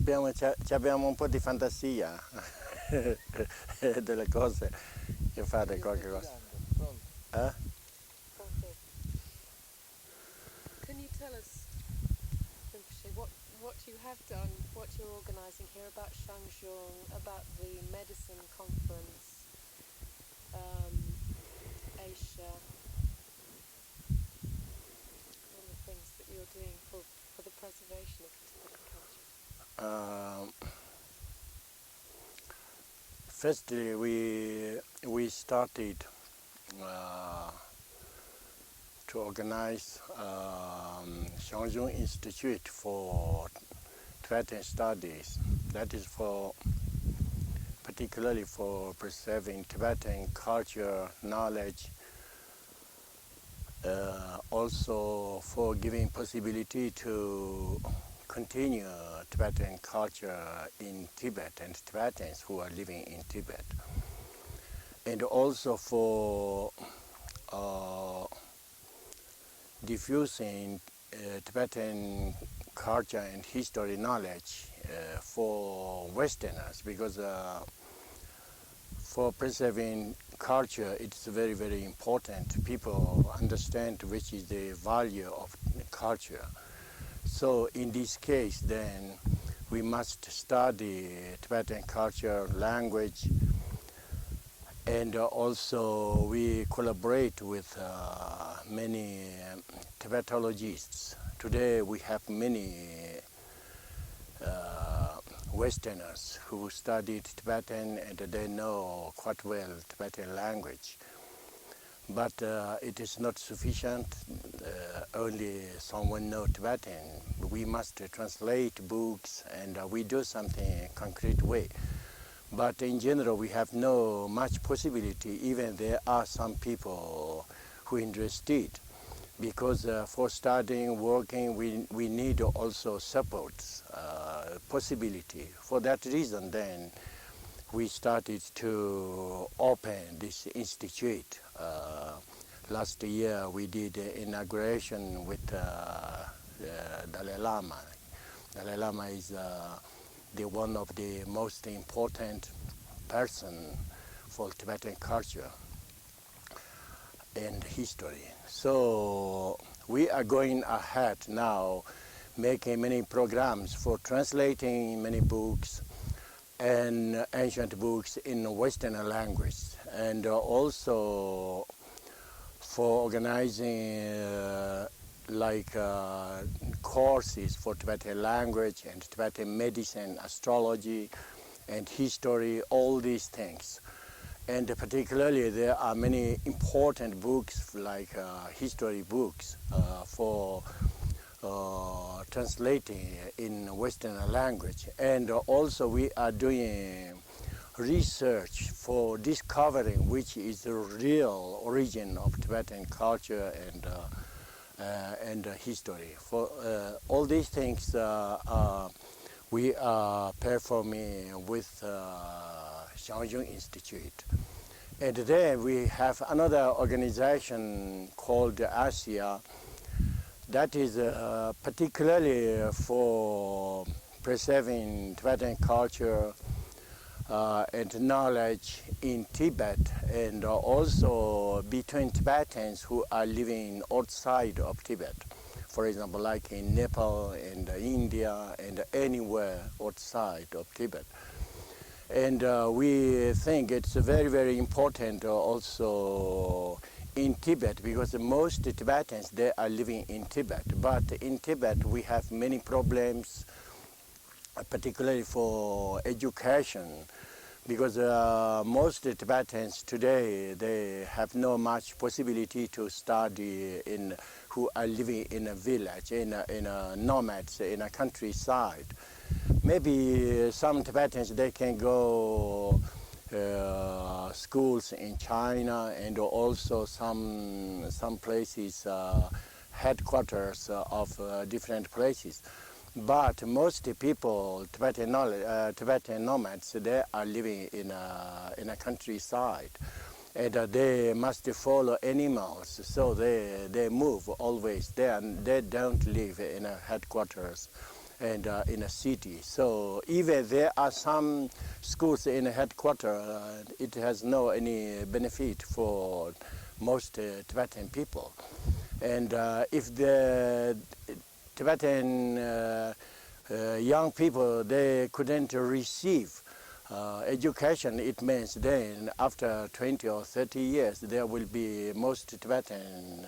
abbiamo un po' di fantasia delle cose che fate qualche cosa. Eh? Can you tell us, Rinpoche, what you have done, what you're organising here about Shang Shung, about the medicine conference, Asia, all the things that you're doing for the preservation of Tibetan culture? Firstly, we started to organize Shang Shung Institute for Tibetan studies. That is particularly for preserving Tibetan culture, knowledge, also for giving possibility to continue Tibetan culture in Tibet and Tibetans who are living in Tibet, and also for diffusing Tibetan culture and history knowledge for Westerners, because for preserving culture it's very, very important. People understand which is the value of culture. So in this case then we must study Tibetan culture, language, and also we collaborate with many Tibetologists. Today we have many Westerners who studied Tibetan and they know quite well Tibetan language. But it is not sufficient, only someone knows Tibetan. We must translate books and we do something in a concrete way. But in general, we have no much possibility, even there are some people who are interested, because for studying, working, we need also support, possibility. For that reason, then, we started to open this institute. Last year, we did inauguration with Dalai Lama. Dalai Lama is one of the most important person for Tibetan culture and history. So we are going ahead now, making many programs for translating many books and ancient books in Western language, and also for organizing courses for Tibetan language and Tibetan medicine, astrology and history, all these things. And particularly there are many important books like history books for translating in Western language. And also we are doing research for discovering which is the real origin of Tibetan culture and history. For all these things we are performing with Shang Shung Institute. And then we have another organization called ASIA that is particularly for preserving Tibetan culture and knowledge in Tibet, and also between Tibetans who are living outside of Tibet. For example, like in Nepal and India and anywhere outside of Tibet. And we think it's very, very important also in Tibet, because most Tibetans, they are living in Tibet. But in Tibet we have many problems, particularly for education, because most Tibetans today, they have no much possibility to study who are living in a village, in a nomads, in a countryside. Maybe some Tibetans, they can go schools in China, and also some places, headquarters of different places. But most people, Tibetan nomads, they are living in a countryside, and they must follow animals, so they move always. They don't live in a headquarters, and in a city. So even there are some schools in a headquarters, it has no any benefit for most Tibetan people. And if the Tibetan young people, they couldn't receive education, it means then after 20 or 30 years there will be most Tibetan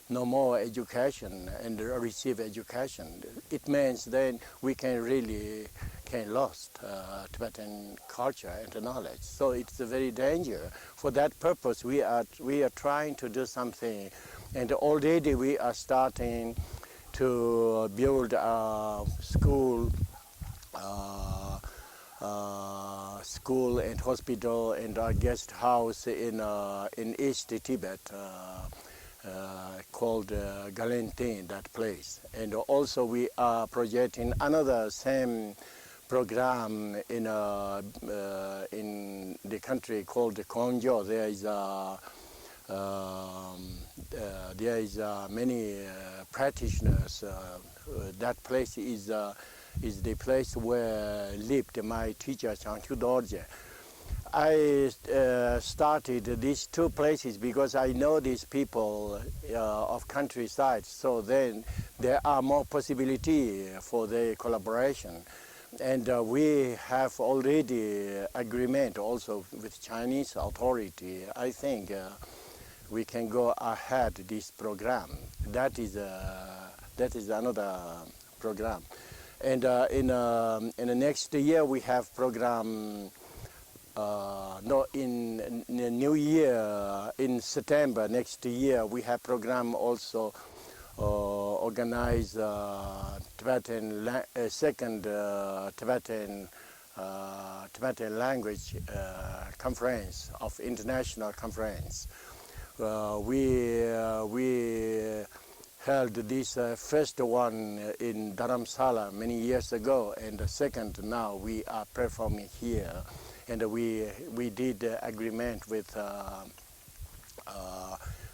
no more education and receive education. It means then we can really lost Tibetan culture and knowledge. So it's a very danger. For that purpose, we are trying to do something, and already we are starting to build a school. School and hospital and a guest house in East Tibet called Gualtiero, that place. And also we are projecting another same program in the country called Chögyal. There is many practitioners. That place is the place where lived my teacher, Shang Shung Institute. I started these two places because I know these people of countryside, so then there are more possibility for the collaboration. And we have already agreement also with Chinese authority. I think we can go ahead this program. That is another program. And in the next year we have program. In the new year, in September next year, we have program also organize second Tibetan Language conference of international conference. We held this first one in Dharamsala many years ago, and the second now we are performing here. And we did agreement with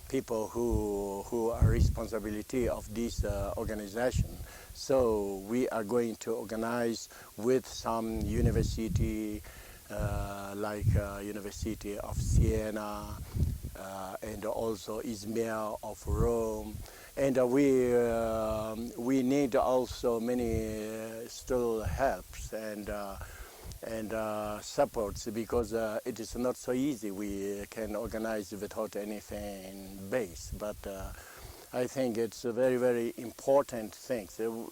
people who are responsibility of this organization. So we are going to organize with some university, like University of Siena, and also Izmir of Rome. And we need also many still helps and supports, because it is not so easy. We can organize without anything base, but I think it's a very, very important thing. So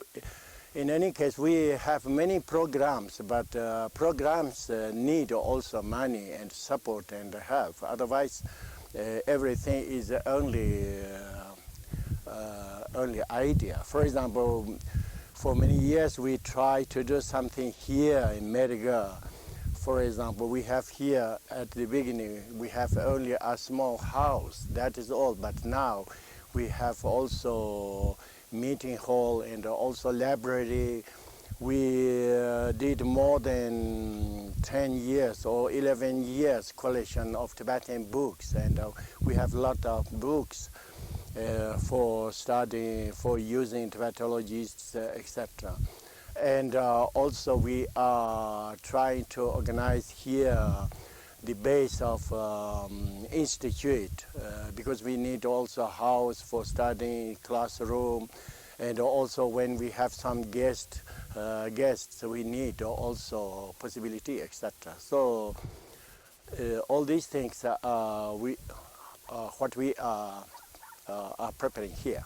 in any case, we have many programs, but programs need also money and support and help. Otherwise, everything is only idea. For example, for many years we tried to do something here in Mediga. For example, we have here at the beginning, we have only a small house, that is all. But now we have also meeting hall and also library. We did more than 10 years or 11 years collection of Tibetan books, and we have a lot of books for studying, for using Tibetologists, etc. And also we are trying to organize here the base of institute, because we need also a house for studying, classroom, and also when we have some guests, we need also possibility, etc. So all these things what we are preparing here.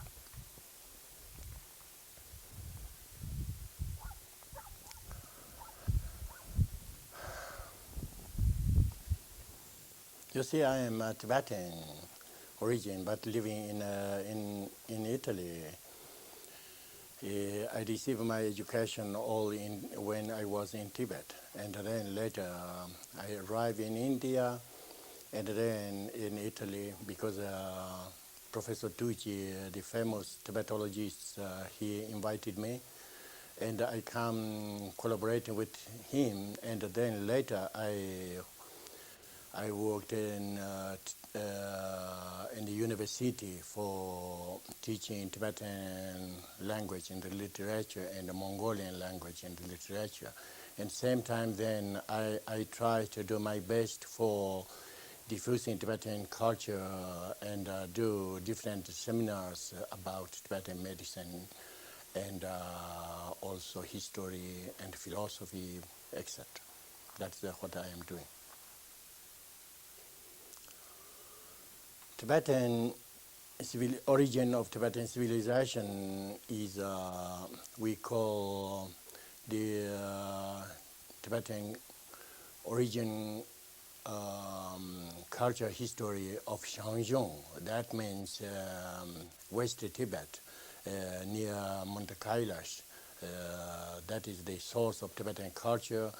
You see, I am a Tibetan origin, but living in Italy. I received my education all when I was in Tibet, and then later I arrived in India, and then in Italy, because Professor Tucci, the famous Tibetologist, he invited me, and I come collaborating with him, and then later I worked in in the university for teaching Tibetan language and the literature and the Mongolian language and the literature. And same time then I try to do my best for diffusing Tibetan culture and do different seminars about Tibetan medicine and also history and philosophy, etc. That's what I am doing. Tibetan origin of Tibetan civilization is we call the Tibetan origin culture history of Shang Shung. That means West Tibet, near Mount Kailash. That is the source of Tibetan culture,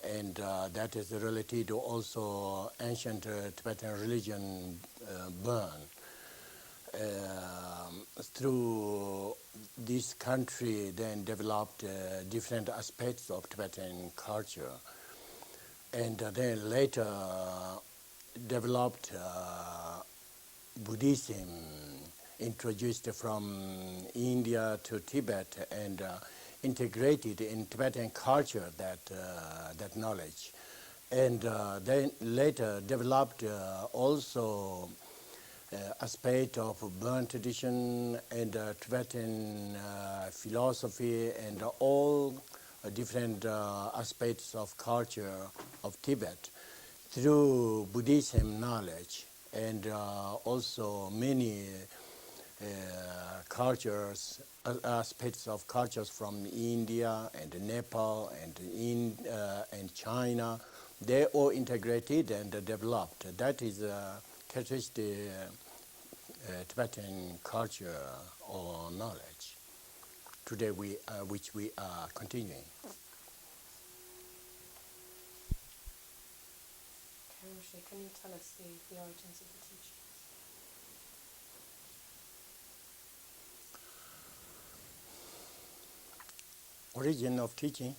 and that is related to also ancient Tibetan religion burn. Through this country then developed different aspects of Tibetan culture, and then later developed Buddhism, introduced from India to Tibet and integrated in Tibetan culture that knowledge, and then later developed also aspect of burn tradition and Tibetan philosophy and all different aspects of culture of Tibet through Buddhism knowledge, and also many cultures, aspects of cultures from India and Nepal and China. They all integrated and developed. That is characteristic Tibetan culture or knowledge today which we are continuing. Can you tell us the origins of the teachings? Origin of teaching,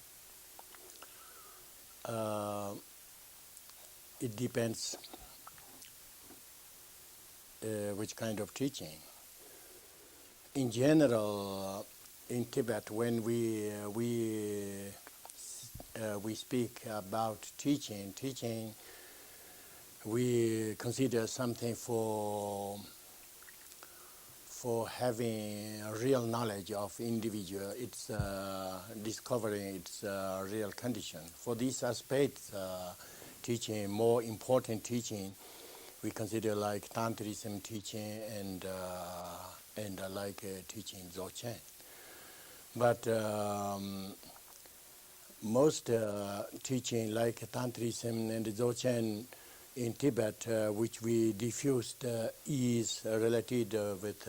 it depends which kind of teaching. In general, in Tibet, when we speak about teaching, we consider something for having real knowledge of individual. It's discovering its real condition. For this aspect, teaching, more important teaching, we consider like Tantrism teaching and like teaching Dzogchen. But most teaching like Tantrism and Dzogchen in Tibet, which we diffused, is related with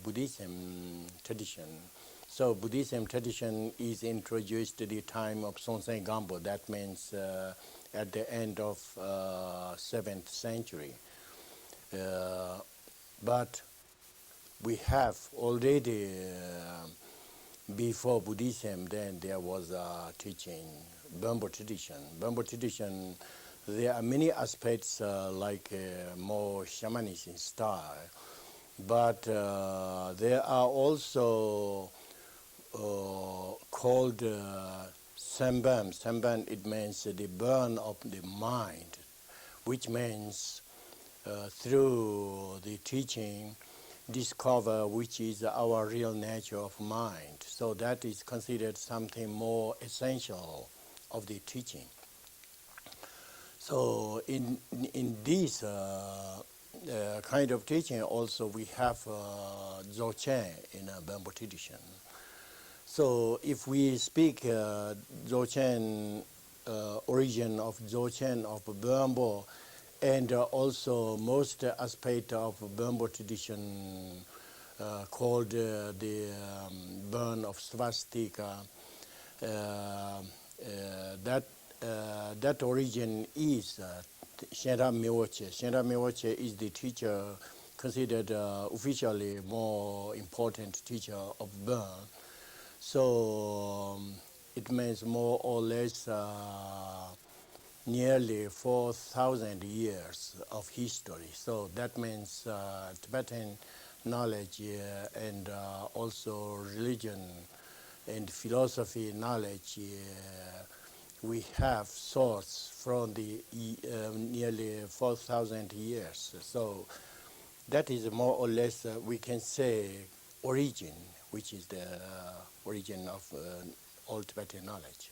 Buddhism tradition. So Buddhism tradition is introduced at the time of Songtsen Gampo. That means at the end of 7th century. But we have already, before Buddhism, then there was a teaching, Bambo tradition. Bambo tradition, there are many aspects like more shamanistic in style, but there are also called Samban. Samban, it means the burn of the mind, which means through the teaching, discover which is our real nature of mind. So that is considered something more essential of the teaching. So in this kind of teaching also we have Dzogchen in a Bambo tradition. So if we speak Dzogchen, origin of Dzogchen of Bambo, and also most aspect of Bambo tradition called the burn of swastika, that origin is Shenra Miwoche. Shenra Miwoche is the teacher considered officially more important teacher of burn. So it means more or less nearly 4,000 years of history. So that means Tibetan knowledge and also religion and philosophy knowledge we have source from the nearly 4,000 years. So that is more or less, we can say, origin, which is the origin of all Tibetan knowledge.